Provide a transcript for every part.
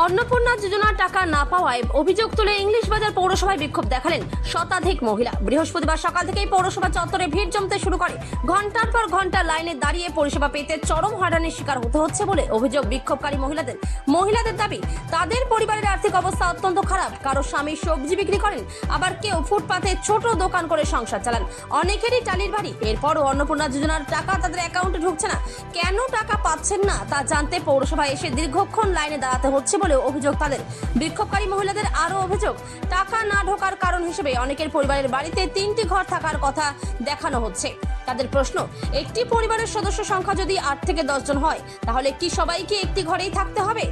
অন্নপূর্ণা যোজনার টাকা না পাওয়ায় অভিযোগ তুলে ইংলিশ বাজার পৌরসভায় বিক্ষোভ দেখালেন শতাধিক মহিলা। বৃহস্পতিবার সকাল থেকেই পৌরসভা চত্বরে ভিড় জমতে শুরু করে। ঘন্টার পর ঘন্টা লাইনে দাঁড়িয়ে পরিষেবা পেতে চরম হয়রানির শিকার হতে হচ্ছে বলে অভিযোগ বিক্ষোভকারী মহিলাদের দাবি, তাদের পরিবারের আর্থিক অবস্থা অত্যন্ত খারাপ। কারো স্বামী সবজি বিক্রি করেন, আবার কেউ ফুটপাতে ছোট দোকান করে সংসার চালান, অনেকেরই টালির বাড়ি। এরপরও অন্নপূর্ণা যোজনার টাকা তাদের অ্যাকাউন্টে ঢুকছে না। কেন টাকা পাচ্ছেন না তা জানতে পৌরসভায় এসে দীর্ঘক্ষণ লাইনে দাঁড়াতে হচ্ছে বলে অভিযোগ তাদের। বিক্ষোভকারী মহিলাদের আরো অভিযোগ, টাকা না ঢোকার কারণ হিসেবে অনেকের পরিবারের বাড়িতে 3টি ঘর থাকার কথা দেখানো হচ্ছে। তাদের প্রশ্ন, একটি পরিবারের সদস্য সংখ্যা যদি 8 থেকে 10 জন হয়, তাহলে কি সবাইকে একটি ঘরেই থাকতে হবে?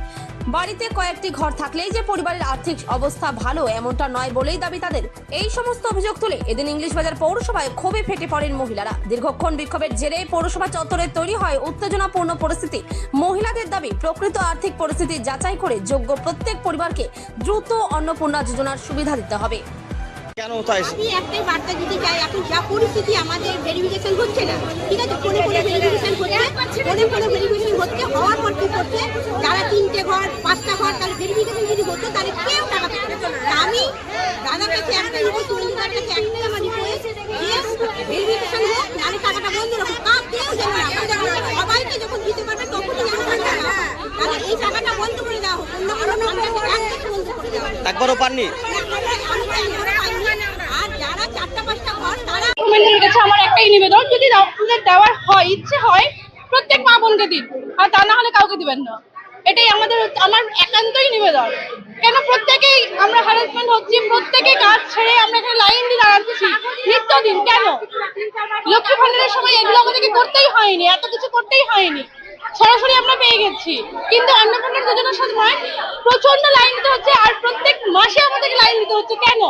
বাড়িতে কয়েকটি ঘর থাকলেই যে পরিবারের আর্থিক অবস্থা ভালো এমনটা নয় বলেই দাবি তাদের। এই সমস্ত অভিযোগ তুলে এদিন ইংলিশ বাজার পৌরসভায় ক্ষোভে ফেটে পড়েন মহিলারা। দীর্ঘক্ষণ বিক্ষোভের জেরে পৌরসভা চত্বরে তৈরি হয় উত্তেজনাপূর্ণ পরিস্থিতি। মহিলাদের দাবি, প্রকৃত আর্থিক পরিস্থিতি যাচাই করে যোগ্য প্রত্যেক পরিবারকে দ্রুত অন্নপূর্ণা যোজনার সুবিধা দিতে হবে। কেন তাই আমি একটাই বার্তা দিতে চাই, এখন যা পরিস্থিতি আমাদের ভেরিফিকেশন হচ্ছে না, ঠিক আছে, ফোনে ভেরিফিকেশন ফোনে ভেরিফিকেশন হচ্ছে, হওয়ার পর কি করছে, যারা 3টে ঘর 5টা ঘর তাহলে ভেরিফিকেশন যদি হতো তাহলে কেউ টাকা পেত না। আমি দাদার কাছে একটা রিপোর্ট, সুরেন্দ্রদার কাছে একটাই আমার রিপোর্ট, ভেরিফিকেশন হোক, নাহলে টাকাটা বন্ধ রাখো। কেউ জানে না, সবাইকে যখন দিতে পারবে তখনই যেন টাকা দেওয়া হয়। তাহলে এই টাকাটা বন্ধ করে দেওয়া হোক, অন্য কোনো একদম বন্ধ করে দেওয়া হোক। একবারও পাননি? আমার একটাই নিবেদন, যদি দেওয়ার হয়, ইচ্ছে হয়, প্রত্যেক মা বোনকে দিন, আর তা না হলে কাউকে দিবেন না। এটাই আমার একান্তই নিবেদন। কেন প্রত্যেকেই আমরা হ্যারাসমেন্ট হচ্ছি, প্রত্যেকে কাজ ছেড়ে আমরা এখানে লাইন দিয়ে দাঁড়াচ্ছি নিত্যদিন। কেন লক্ষ্মী ভান্ডারের সময় এগুলো আমাদেরকে করতেই হয়নি, এত কিছু করতেই হয়নি, সরাসরি আমরা পেয়ে গেছি। কিন্তু অন্নপূর্ণা যোজনার সময় প্রচন্ড লাইন দিতে হচ্ছে, আর প্রত্যেক মাসে আমাদেরকে লাইন দিতে হচ্ছে। কেন?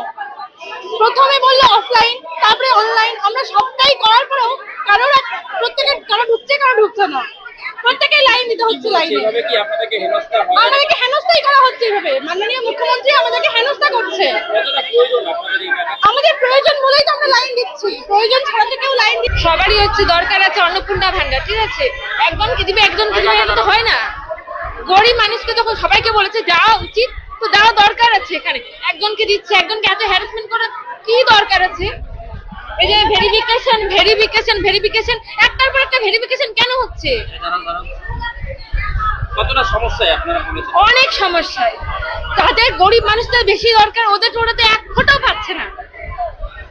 প্রথমে বললো অফলাইন, তারপরে অনলাইন, আমরা সবটাই করার পরেও কারো ঢুকছে, কারো ঢুকছে না, প্রত্যেকেই লাইন দিতে হচ্ছে। আমাদেরকে হেনস্থাই করা হচ্ছে এইভাবে। মাননীয় মুখ্যমন্ত্রী আমাদেরকে হেনস্থা করছে। আমাদের প্রয়োজন বলেই তো আমরা লাইন দিচ্ছি, প্রয়োজন ছাড়া তো কেউ লাইন দিচ্ছে। সবারই হচ্ছে দরকার আছে অন্নপূর্ণা ভান্ডার, ঠিক আছে, একজনকে দিবে একজনকে দিবে, এটা তো হয় না। গরিব মানুষকে যখন সবাইকে বলেছে দেওয়া উচিত, তো দেওয়া দরকার আছে। এখানে একজনকে দিচ্ছে, একজনকে এত হ্যারাসমেন্ট করার কি দরকার আছে? এই যে ভেরিফিকেশন একটার পর একটা ভেরিফিকেশন কেন হচ্ছে? কতটা সমস্যায় আপনারা বলেছেন? অনেক সমস্যায়। যাদের গরিব মানুষদের বেশি দরকার, ওদের ওটাতে 1 ফোঁটাও পাচ্ছে না।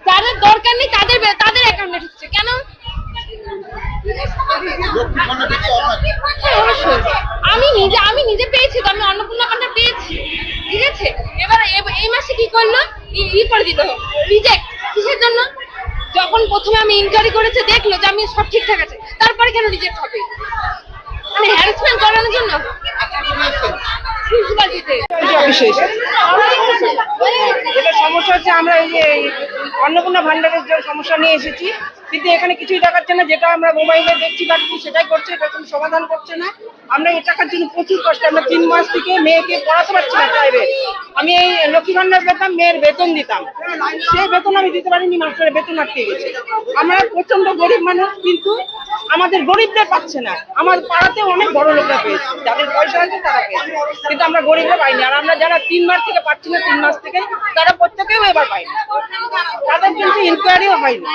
যাদের দরকার নেই তাদের অ্যাকাউন্টে ঢুকছে। কেন? আমি নিজে পেয়েছি, তো আমি অন্নপূর্ণা ভান্ডার পেয়েছি, ঠিক আছে। এবার এই মাসে কি করলো, ই করে দিল রিজেক্ট। কিসের জন্য? যখন প্রথমে আমি ইনকোয়ারি করেছে, দেখলো যে আমি সব ঠিকঠাক আছে, তারপরে কেন রিজেক্ট হবে? মানে হ্যারাসমেন্ট করানোর জন্য। যেটা সমস্যা হচ্ছে, আমরা এই যে অন্নপূর্ণা ভান্ডারের যে সমস্যা নিয়ে এসেছি, কিন্তু এখানে কিছুই দেখাচ্ছে না। যেটা আমরা মোবাইলে দেখছি কাটছি সেটাই করছে, এটা কোনো সমাধান করছে না। আমরা এই টাকার জন্য প্রচুর কষ্ট, আমরা 3 মাস থেকে মেয়েকে পড়াতে পারছি না প্রাইভেট। আমি এই লক্ষ্মী ভান্ডার পেতাম, মেয়ের বেতন দিতাম, সেই বেতন আমি দিতে পারিনি, মাস্টারের বেতন আটকে গেছে। আমরা প্রচন্ড গরিব মানুষ, কিন্তু আমাদের গরিবদের পাচ্ছে না। আমার পাড়াতেও অনেক বড় লোকরা পেয়েছে, যাদের পয়সা আছে তারা পেয়েছে, কিন্তু আমরা গরিবরা পাইনি। আর আমরা যারা 3 মাস থেকে পাচ্ছি না, 3 মাস থেকে, তারা প্রত্যেকেও এবার পাইনি। তাদের কিন্তু ইনকোয়ারিও হয়নি।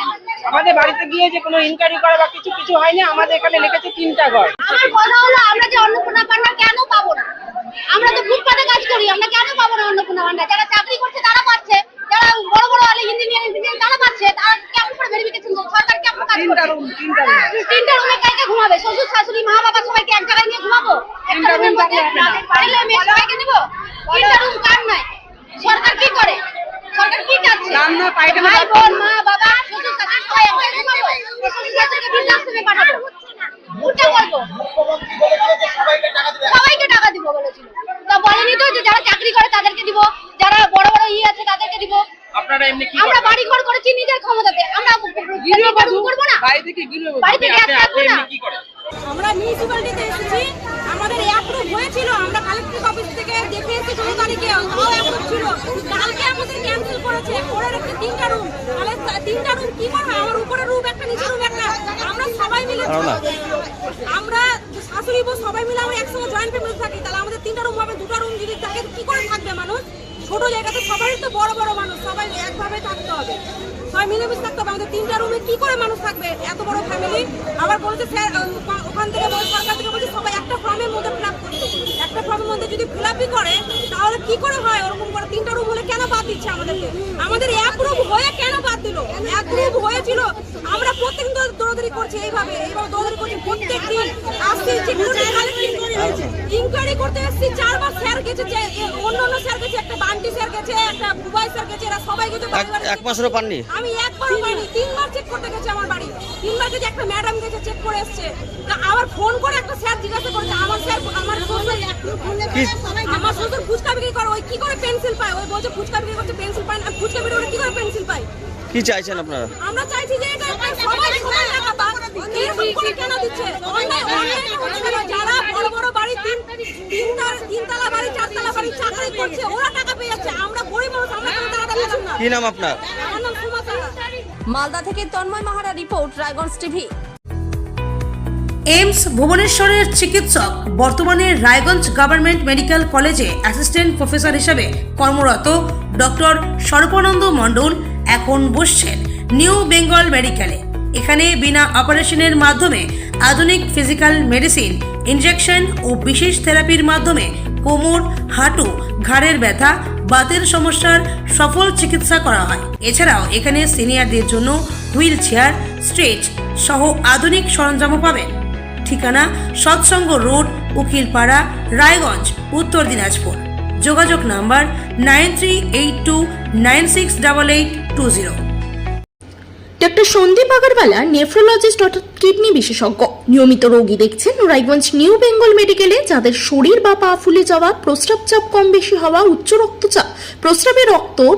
আমাদের বাড়িতে গিয়ে যে কোনো ইনকোয়ারি করা বা কিছু হয়নি। আমাদের এখানে লিখেছে 3টা ঘর। আমার কথা হলো, আমরা যে অন্নপূর্ণা ভান্ডার কেন পাবো না? আমরা তো ফুটপাতে কাজ করি, আমরা কেন পাবো না অন্নপূর্ণা ভান্ডার? যারা চাকরি করছে তারা পাচ্ছে, যারা বড় বড় ইঞ্জিনিয়ার তারা পাচ্ছে। তারা কেমন করে ভেরিফিকেশন করবে? সরকার কেমন কাজ করবে? 3টা রুমে কাকে ঘুমাবে? শ্বশুর শাশুড়ি মা বাবা সবাইকে এক জায়গায় নিয়ে ঘুমাবো? একটা রুমের মধ্যে বাড়িলে মেয়ে সবাইকে দিব? 3টা রুম কার নাই? সরকার কি করে? সরকার কি চাচ্ছে? ভাই বোন মা বাবা শ্বশুর শাশুড়ি সবাই এক জায়গায় ঘুমাবো? শ্বশুর শাশুড়িকে বৃদ্ধাশ্রমে পাঠাবো? উঠে বলবো সবাইকে টাকা দিব বলেছিল। তা বলেনি তো যে যারা চাকরি করে তাদেরকে দিব, যারা বড় বড় আছে তাদেরকে দিব। আপনারা এমনি কি আমরা বাড়ি ঘর করেছি নিজের ক্ষমতাতে, আমরা করবো না? বাড়ি থেকে কি করেন? আমরা মিউনিসিপ্যালিটিতে এসেছি, আমাদের অ্যাপ্রুভ হয়েছিল, আমরা কালেক্টর অফিস থেকে দেখে এসেছি 16 তারিখে, তাও অ্যাপ্রুভ ছিল। কালকে আমাদের ক্যান্সেল করেছে, পরে রেখে 3টা রুম। তাহলে 3টা রুম কি করে হয়? আমার উপরে রুম একটা, নিচে রুম একটা, আমরা সবাই মিলে, আমরা শাশুড়ি বউ সবাই মিলে আমরা একসঙ্গে জয়েন্ট ফ্যামিলি থাকি, তাহলে আমাদের 3টা রুম হবে, 2টা রুম যদি থাকে কি করে থাকবে মানুষ? ছোট জায়গাতে সবারই তো বড় বড় মানুষ, সবাই একভাবে থাকতে হবে, সবাই মিলেমিশে থাকতে হবে। আমাদের 3টা রুমে কি করে মানুষ থাকবে? এত বড় ফ্যামিলি। আবার বলেছে স্যার ওখান থেকে সরকার থেকে বলছে সবাই একটা ফর্মের মধ্যে ফিল আপ করতে। একটা ফর্মের মধ্যে যদি ফিল আপই করে তাহলে কি করে হয়? ওরকম করে 3টা রুম হলে কেন বাদ দিচ্ছে আমাদেরকে? আমাদের এক রুম হয়ে কেন বাদ দিল? এক রুম হয়েছিল, আমরা প্রত্যেকদিন দৌড়াদৌড়ি করছি, এইভাবে দৌড়াদৌড়ি করছি প্রত্যেকদিন। আসছি ইনকোয়ারি করতে এসেছি, 4বার স্যার গেছে, অন্য স্যার গেছে, একটা বান্টি স্যার গেছে, একটা বুবাই স্যার গেছে, এরা সবাই গেছে। এক মাসেরও পাননি? আমি একবারও পাইনি, 3বার চেক করতে গেছে আমার বাড়ি, 3বার গেছে, একটা ম্যাডাম গেছে চেক করে এসছে। আবার ফোন করে একটা স্যার জিজ্ঞাসা করেছে, আমার স্যার আমার শ্বশুর ফুচকা বিক্রি করে, ওই কি করে পেন্সিল পায়? ওই বলছে ফুচকা বিক্রি করছে পেন্সিল পায় না, ফুচকা বিক্রি করে কি করে পেন্সিল পায়? কি চাইছেন আপনারা? আমরা চাইছি যে এটা সবাই সমান টাকা পাক। এরকম করে কেন দিচ্ছে? অন্যায় হচ্ছে না। যারা বড় বড় বাড়ি, তিনতলা বাড়ি, 4তলা বাড়ি চাকরি করছে, ওরা টাকা পেয়ে যাচ্ছে। আমরা গরিব মানুষ, আমরা কোনো টাকা পেলাম না। কি নাম আপনার? আমার নাম সুমা সাহা। মালদা থেকে Tanmay Mahara report, Raiganj TV. AIIMS ভুবনেশ্বরের চিকিৎসক বর্তমানে রায়গঞ্জ গভর্নমেন্ট মেডিকেল কলেজে অ্যাসিস্ট্যান্ট প্রফেসর হিসেবে কর্মরত ডক্টর স্বরূপানন্দ মণ্ডল এখন বসছেন নিউ বেঙ্গল মেডিকেলে। এখানে বিনা অপারেশনের মাধ্যমে আধুনিক ফিজিক্যাল মেডিসিন, ইনজেকশন ও বিশেষ থেরাপির মাধ্যমে কোমর, হাঁটু, ঘাড়ের ব্যথা, বাতের সমস্যার সফল চিকিৎসা করা হয়। এছাড়াও এখানে সিনিয়রদের জন্য হুইল চেয়ার, স্ট্রেচ সহ আধুনিক সরঞ্জামও পাবেন। ঠিকানা সৎসঙ্গ রোড, উকিলপাড়া, রায়গঞ্জ, উত্তর দিনাজপুর। যোগাযোগ number 9382968820। Doctor Sandeep Agarwala nephrologist অর্থাৎ কিডনি বিশেষজ্ঞ নিয়মিত রোগী দেখছেন রায়গঞ্জ নিউ বেঙ্গল মেডিকেলে, যাদের শরীর বা পা ফুলে যাওয়া, প্রস্রাব চাপ কম বেশি হওয়া, উচ্চ রক্তচাপ,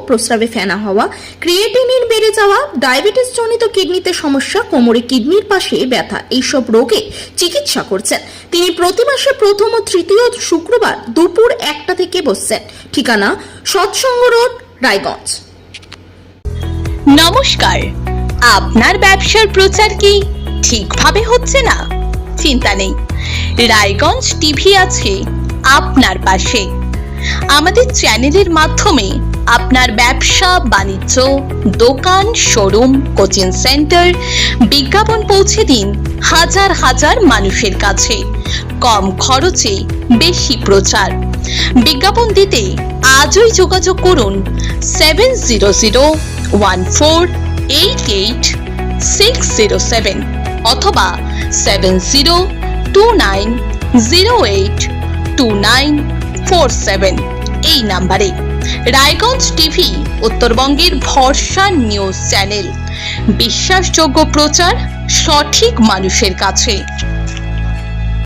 প্রস্রাবে ফেনা হওয়া, ক্রিয়েটিনিন বেড়ে যাওয়া, ডায়াবেটিস জনিত কিডনিতে সমস্যা, কোমরে কিডনির পাশে ব্যথা, এইসব রোগে চিকিৎসা করছেন তিনি। প্রতি মাসে প্রথম ও তৃতীয় শুক্রবার দুপুর 1টা থেকে বসছেন। ঠিকানা সৎসঙ্গ রোড, রায়গঞ্জ। নমস্কার, আপনার ব্যবসার প্রচার কি ঠিকভাবে হচ্ছে না? চিন্তা নেই, রায়গঞ্জ টিভি আছে আপনার পাশে। আমাদের চ্যানেলের মাধ্যমে আপনার ব্যবসা বাণিজ্য, দোকান, শোরুম, কোচিং সেন্টার বিজ্ঞাপন পৌঁছে দিন হাজার হাজার মানুষের কাছে। কম খরচে বেশি প্রচার। বিজ্ঞাপন দিতে আজই যোগাযোগ করুন 7001488607 অথবা 7029082947 এই নাম্বারে। রায়গঞ্জ টিভি উত্তরবঙ্গের ভরসা নিউজ চ্যানেল। বিশ্বাসযোগ্য প্রচার সঠিক মানুষের কাছে।